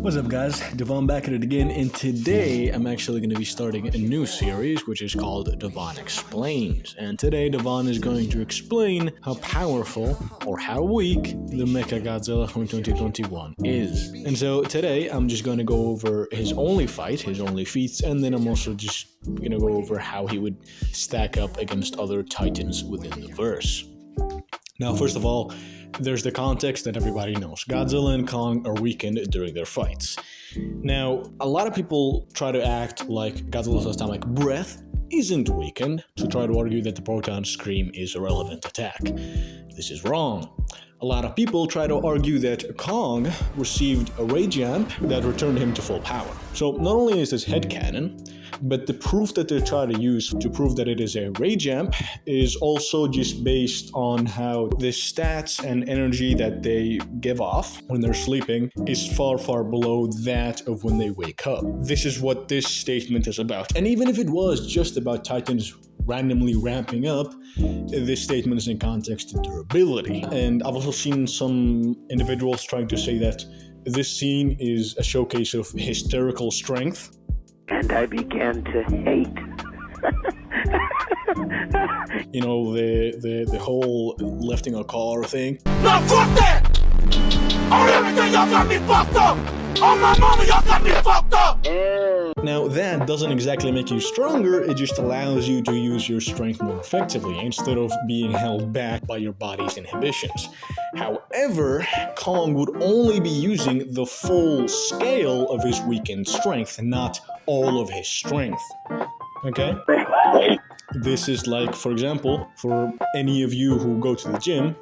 What's up, guys? Devon back at it again, and today I'm actually going to be starting a new series which is called Devon Explains. And today Devon is going to explain how powerful or how weak the Mechagodzilla from 2021 is. And so today I'm just going to go over his only fight, his only feats, and then I'm also just going to go over how he would stack up against other titans within the verse. Now, first of all, there's the context that everybody knows. Godzilla and Kong are weakened during their fights. Now, a lot of people try to act like Godzilla's atomic breath isn't weakened to try to argue that the proton scream is a relevant attack. This is wrong. A lot of people try to argue that Kong received a ray jump that returned him to full power. So not only is this headcanon, but the proof that they try to use to prove that it is a ray jump is also just based on how the stats and energy that they give off when they're sleeping is far, far below that of when they wake up. This is what this statement is about. And even if it was just about Titans randomly ramping up, this statement is in context to durability. And I've also seen some individuals trying to say that this scene is a showcase of hysterical strength. And I began to hate. You know, the whole lifting a car thing. No, fuck that! On everything, y'all got me fucked up! On my mama, y'all got me fucked up! Now, that doesn't exactly make you stronger, it just allows you to use your strength more effectively, instead of being held back by your body's inhibitions. However, Kong would only be using the full scale of his weakened strength, not all of his strength. Okay? This is like, for example, for any of you who go to the gym,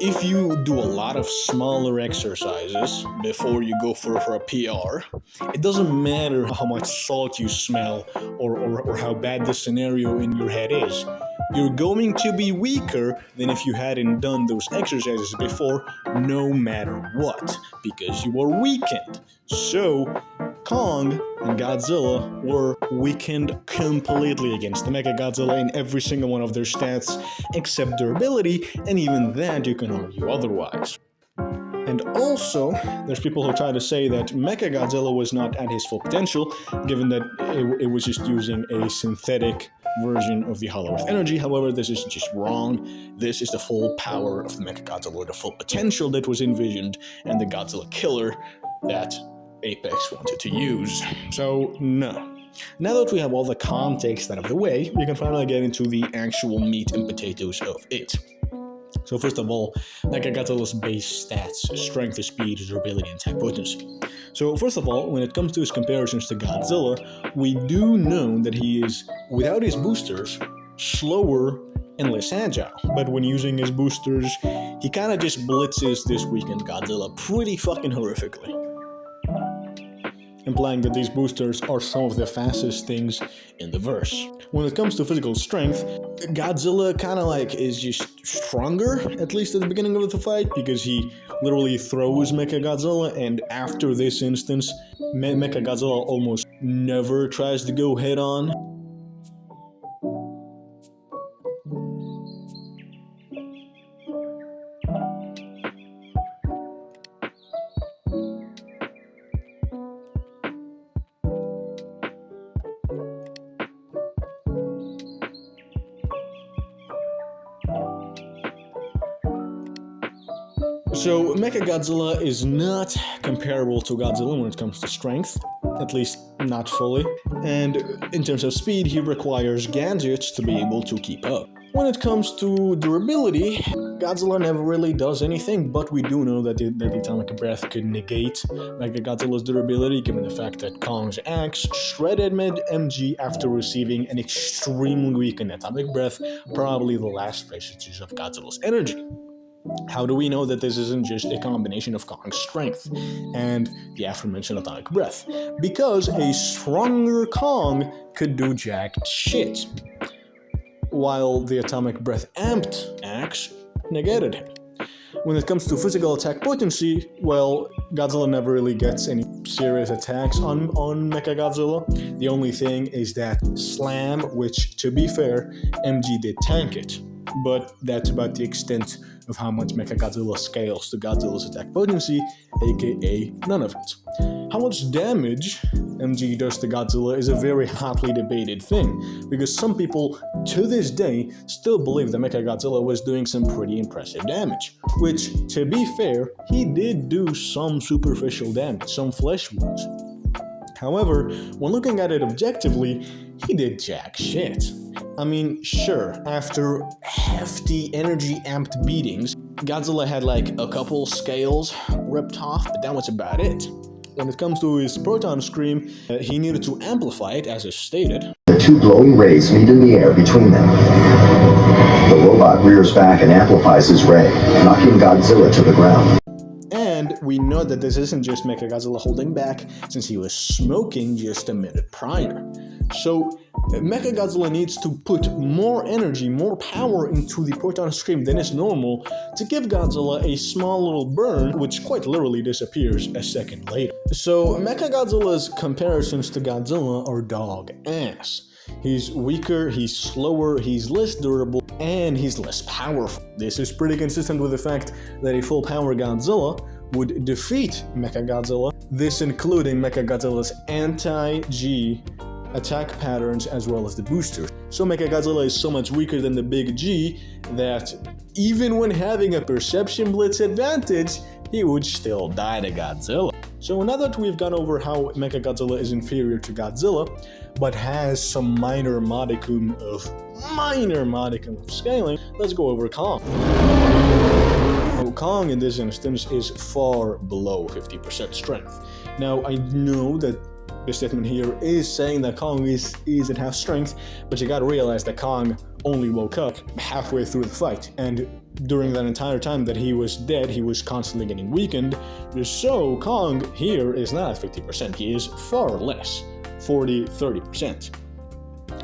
if you do a lot of smaller exercises before you go for a PR, it doesn't matter how much salt you smell or how bad the scenario in your head is. You're going to be weaker than if you hadn't done those exercises before, no matter what, because you were weakened. So, Kong and Godzilla were weakened completely against the Mechagodzilla in every single one of their stats, except durability, and even that you can argue otherwise. And also, there's people who try to say that Mechagodzilla was not at his full potential, given that it was just using a synthetic version of the Hollow Earth energy. However, this is just wrong. This is the full power of the Mechagodzilla, the full potential that was envisioned, and the Godzilla killer that Apex wanted to use. So, no. Now that we have all the context out of the way, we can finally get into the actual meat and potatoes of it. So first of all, Mechagodzilla's base stats: strength, speed, durability, and attack potency. So first of all, when it comes to his comparisons to Godzilla, we do know that he is, without his boosters, slower and less agile. But when using his boosters, he kind of just blitzes this weakened Godzilla pretty fucking horrifically, implying that these boosters are some of the fastest things in the verse. When it comes to physical strength, Godzilla kind of like is just stronger, at least at the beginning of the fight, because he literally throws Mechagodzilla, and after this instance, Mechagodzilla almost never tries to go head on. So, Mechagodzilla is not comparable to Godzilla when it comes to strength, at least not fully, and in terms of speed, he requires gadgets to be able to keep up. When it comes to durability, Godzilla never really does anything, but we do know that the atomic breath could negate Mechagodzilla's durability, given the fact that Kong's axe shredded MG after receiving an extremely weakened atomic breath, probably the last vestiges of Godzilla's energy. How do we know that this isn't just a combination of Kong's strength and the aforementioned atomic breath? Because a stronger Kong could do jack shit, while the atomic breath amped axe negated him. When it comes to physical attack potency, well, Godzilla never really gets any serious attacks on Mechagodzilla. The only thing is that slam, which, to be fair, MG did tank it. But that's about the extent of how much Mechagodzilla scales to Godzilla's attack potency, aka none of it. How much damage MG does to Godzilla is a very hotly debated thing, because some people to this day still believe that Mechagodzilla was doing some pretty impressive damage, which, to be fair, he did do some superficial damage, some flesh wounds. However, when looking at it objectively, he did jack shit. I mean, sure, after hefty energy-amped beatings, Godzilla had like a couple scales ripped off, but that was about it. When it comes to his proton scream, he needed to amplify it, as is stated. The two glowing rays meet in the air between them. The robot rears back and amplifies his ray, knocking Godzilla to the ground. And we know that this isn't just Mechagodzilla holding back, since he was smoking just a minute prior. So Mechagodzilla needs to put more energy, more power into the proton scream than is normal to give Godzilla a small little burn, which quite literally disappears a second later. So Mechagodzilla's comparisons to Godzilla are dog ass. He's weaker, he's slower, he's less durable, and he's less powerful. This is pretty consistent with the fact that a full-power Godzilla would defeat Mechagodzilla, this including Mechagodzilla's anti-G attack patterns as well as the boosters. So Mechagodzilla is so much weaker than the big G that even when having a perception blitz advantage, he would still die to Godzilla. So now that we've gone over how Mechagodzilla is inferior to Godzilla, but has some minor modicum of scaling, let's go over Kong. Kong in this instance is far below 50% strength. Now I know that the statement here is saying that Kong is at half strength, but you gotta realize that Kong only woke up halfway through the fight, and during that entire time that he was dead, he was constantly getting weakened. So Kong here is not at 50%, he is far less, 40-30%.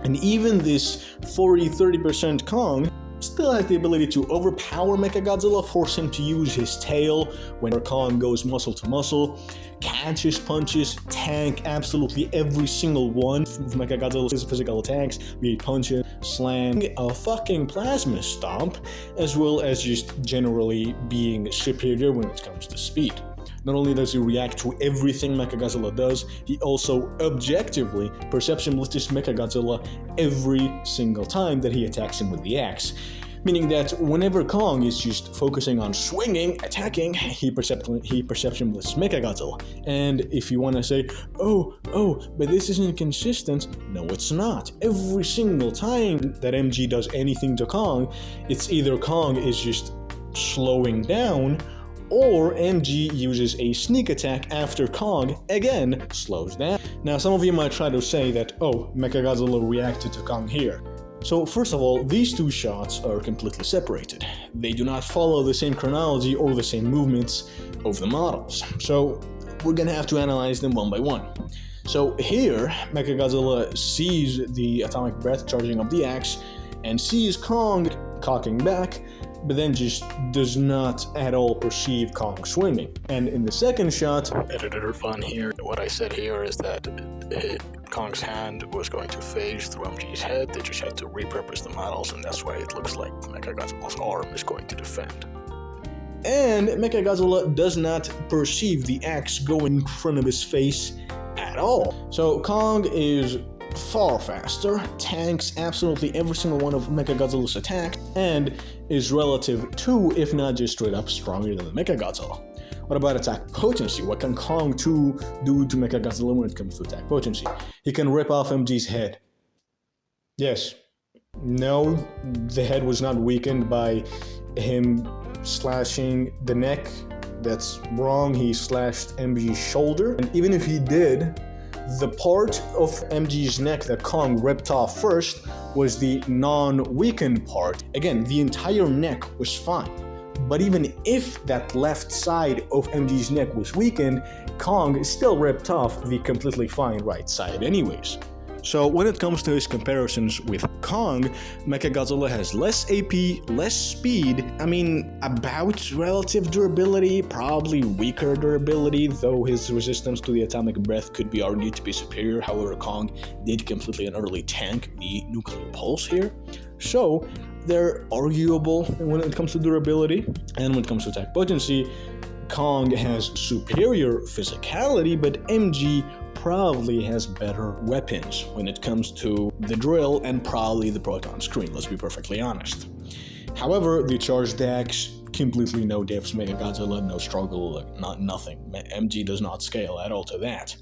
And even this 40-30% Kong still has the ability to overpower Mechagodzilla, force him to use his tail when Kong goes muscle to muscle, catch his punches, tank absolutely every single one of Mechagodzilla's physical attacks, be it punches, slam, a fucking plasma stomp, as well as just generally being superior when it comes to speed. Not only does he react to everything Mechagodzilla does, he also objectively perception blitzes Mechagodzilla every single time that he attacks him with the axe. Meaning that whenever Kong is just focusing on swinging, attacking, he perception blitzes Mechagodzilla. And if you want to say, oh, but this isn't consistent, no it's not. Every single time that MG does anything to Kong, it's either Kong is just slowing down, or MG uses a sneak attack after Kong, again, slows down. Now, some of you might try to say that, oh, Mechagodzilla reacted to Kong here. So, first of all, these two shots are completely separated. They do not follow the same chronology or the same movements of the models. So, we're gonna have to analyze them one by one. So, here, Mechagodzilla sees the atomic breath charging up the axe, and sees Kong cocking back, but then just does not at all perceive Kong swinging. And in the second shot, editor fun here. What I said here is that Kong's hand was going to phase through MG's head. They just had to repurpose the models, and that's why it looks like Mechagodzilla's arm is going to defend. And Mechagodzilla does not perceive the axe going in front of his face at all. So Kong is far faster, tanks absolutely every single one of Mechagodzilla's attacks, and is relative to, if not just straight up, stronger than the Mechagodzilla. What about attack potency? What can Kong 2 do to Mechagodzilla when it comes to attack potency? He can rip off MG's head. Yes. No, the head was not weakened by him slashing the neck. That's wrong. He slashed MG's shoulder. And even if he did, the part of MG's neck that Kong ripped off first was the non-weakened part. Again, the entire neck was fine. But even if that left side of MG's neck was weakened, Kong still ripped off the completely fine right side anyways. So when it comes to his comparisons with Kong, Mechagodzilla has less AP, less speed, I mean, about relative durability, probably weaker durability, though his resistance to the atomic breath could be argued to be superior. However, Kong did completely and utterly tank the nuclear pulse here. So, they're arguable when it comes to durability, and when it comes to attack potency, Kong has superior physicality, but MG probably has better weapons when it comes to the drill and probably the proton screen, let's be perfectly honest. However, the charged axe, completely no diffs, Mechagodzilla, no struggle, nothing. MG does not scale at all to that.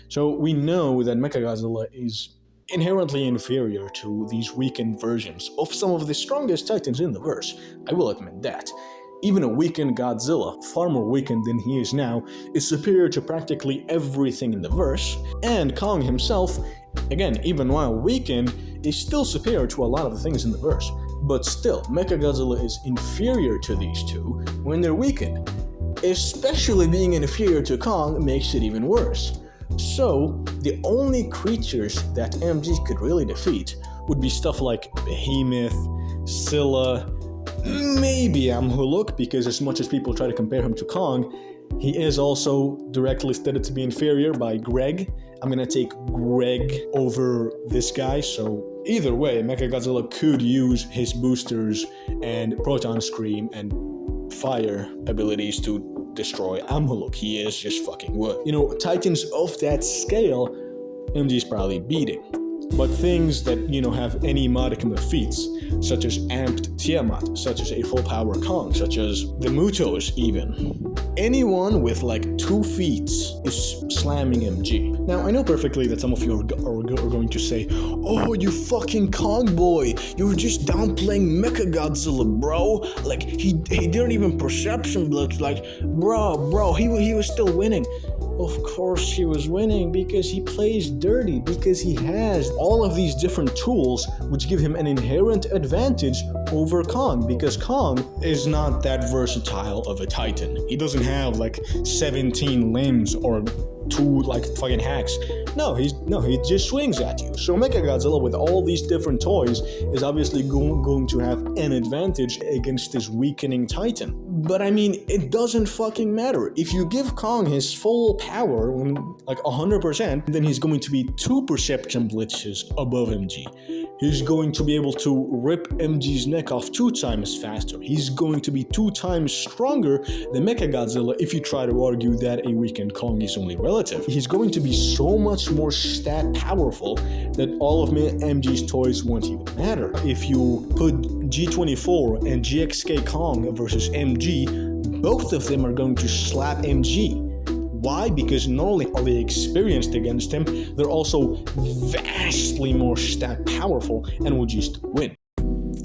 So we know that Mechagodzilla is inherently inferior to these weakened versions of some of the strongest titans in the verse. I will admit that. Even a weakened Godzilla, far more weakened than he is now, is superior to practically everything in the verse, and Kong himself, again, even while weakened, is still superior to a lot of the things in the verse. But still, Mechagodzilla is inferior to these two when they're weakened. Especially being inferior to Kong makes it even worse. So, the only creatures that MG could really defeat would be stuff like Behemoth, Scylla, maybe Amhuluk, because as much as people try to compare him to Kong, he is also directly stated to be inferior by Greg. I'm gonna take Greg over this guy, so either way, Mechagodzilla could use his boosters and Proton Scream and fire abilities to destroy Amhuluk. He is just fucking wood. You know, titans of that scale, MG's probably beating. But things that, have any modicum of feats, such as Amped Tiamat, such as a full power Kong, such as the Mutos even. Anyone with like 2 feats is slamming MG. Now, I know perfectly that some of you are going to say, "Oh, you fucking Kong boy, you're just downplaying Mechagodzilla, bro. Like, he didn't even perception blitz. Like, bro, he was still winning." Of course he was winning, because he plays dirty, because he has all of these different tools which give him an inherent advantage over Kong, because Kong is not that versatile of a titan. He doesn't have like 17 limbs or 2 like fucking hacks. No, he just swings at you. So Mechagodzilla with all these different toys is obviously going to have an advantage against this weakening titan. But I mean, it doesn't fucking matter. If you give Kong his full power, like 100%, then he's going to be 2 perception blitzes above MG. He's going to be able to rip MG's neck off 2 times faster. He's going to be 2 times stronger than Mechagodzilla if you try to argue that a weakened Kong is only relative. He's going to be so much more stat powerful that all of MG's toys won't even matter. If you put G24 and GXK Kong versus MG, both of them are going to slap MG. Why? Because not only are they experienced against him, they're also vastly more stat powerful and will just win.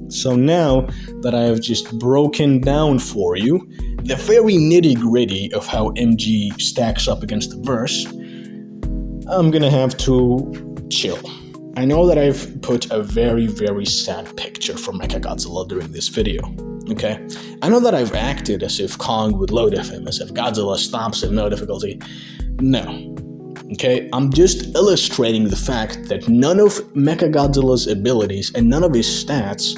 So now that I have just broken down for you the very nitty-gritty of how MG stacks up against the verse, I'm gonna have to chill. I know that I've put a very, very sad picture for Mechagodzilla during this video. Okay? I know that I've acted as if Kong would load F him, as if Godzilla stops him, no difficulty. No. Okay? I'm just illustrating the fact that none of Mechagodzilla's abilities and none of his stats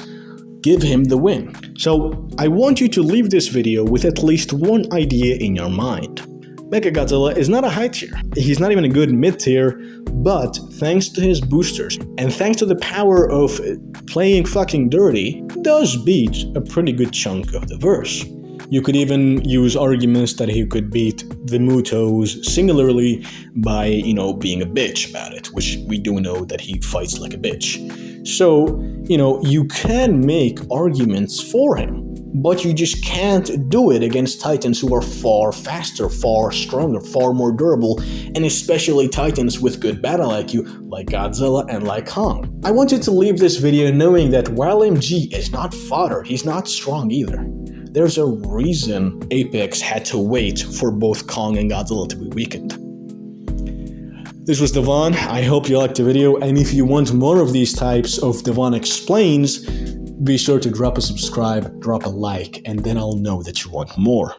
give him the win. So, I want you to leave this video with at least one idea in your mind. Mechagodzilla is not a high tier. He's not even a good mid tier, but thanks to his boosters and thanks to the power of playing fucking dirty, does beat a pretty good chunk of the verse. You could even use arguments that he could beat the Mutos singularly by, being a bitch about it, which we do know that he fights like a bitch. So, you can make arguments for him. But you just can't do it against titans who are far faster, far stronger, far more durable, and especially titans with good battle IQ like Godzilla and like Kong. I want you to leave this video knowing that while MG is not fodder, he's not strong either. There's a reason Apex had to wait for both Kong and Godzilla to be weakened. This was Devon. I hope you liked the video, and if you want more of these types of Devon Explains, be sure to drop a subscribe, drop a like, and then I'll know that you want more.